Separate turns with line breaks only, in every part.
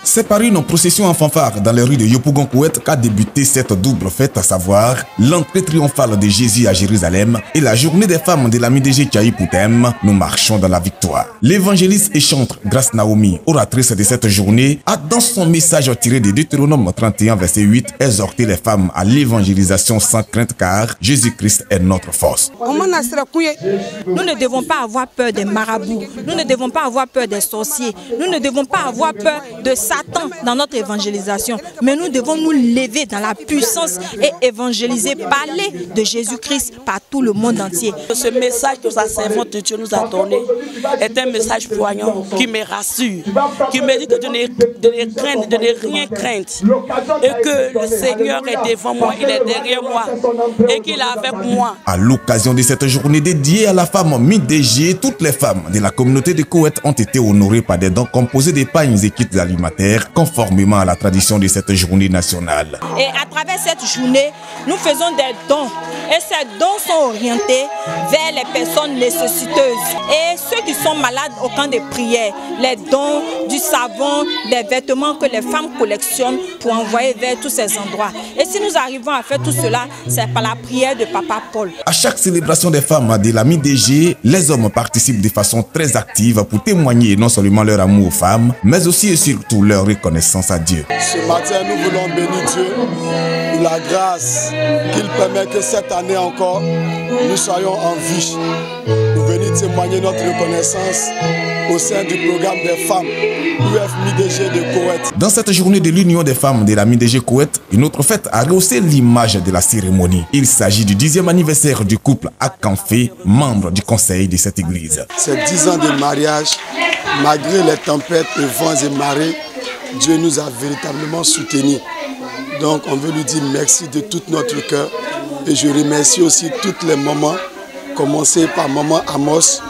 C'est par une procession en fanfare dans les rues de Yopougon-Koweït qu'a débuté cette double fête, à savoir l'entrée triomphale de Jésus à Jérusalem et la journée des femmes de la MIDG Tchaï-Poutem. Nous marchons dans la victoire. L'évangéliste et chantre Grace Naomi, oratrice de cette journée, a dans son message tiré de Deutéronome 31 verset 8 exhorté les femmes à l'évangélisation sans crainte car Jésus-Christ est notre force.
Nous ne devons pas avoir peur des marabouts, nous ne devons pas avoir peur des sorciers, nous ne devons pas avoir peur de Satan dans notre évangélisation, mais nous devons nous lever dans la puissance et évangéliser, parler de Jésus-Christ par tout le monde entier.
Ce message que sa servante de Dieu nous a donné est un message poignant qui me rassure, qui me dit de ne rien craindre et que le Seigneur est devant moi, il est derrière moi et qu'il est avec moi.
À l'occasion de cette journée dédiée à la femme MIDG, toutes les femmes de la communauté de Koweït ont été honorées par des dons composés de pagnes et kits alimentaires conformément à la tradition de cette journée nationale.
Et à travers cette journée, nous faisons des dons et ces dons sont orientés vers les personnes nécessiteuses et ceux qui sont malades au camp de prière. Les dons du savon, des vêtements que les femmes collectionnent pour envoyer vers tous ces endroits. Et si nous arrivons à faire tout cela, c'est par la prière de Papa Paul.
À chaque célébration des femmes de la MIDG, les hommes participent de façon très active pour témoigner non seulement leur amour aux femmes, mais aussi et surtout leur reconnaissance à Dieu.
Ce matin, nous voulons bénir Dieu pour la grâce qu'il permet que cette année encore, nous soyons en vie. Nous venons témoigner notre reconnaissance au sein du programme des femmes UF-MIDG de Koweït.
Dans cette journée de l'Union des femmes de la MIDG Koweït, une autre fête a rehaussé l'image de la cérémonie. Il s'agit du 10e anniversaire du couple Akanfé, membre du conseil de cette église.
Ces 10 ans de mariage, malgré les tempêtes, les vents et marées, Dieu nous a véritablement soutenus. Donc on veut lui dire merci de tout notre cœur. Et je remercie aussi toutes les mamans, commencé par maman Amos,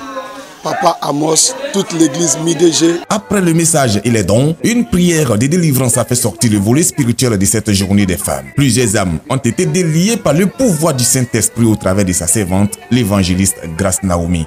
Papa Amos, toute l'église MIDG.
Après le message et les dons, une prière de délivrance a fait sortir le volet spirituel de cette journée des femmes. Plusieurs âmes ont été déliées par le pouvoir du Saint-Esprit au travers de sa servante, l'évangéliste Grace Naomi.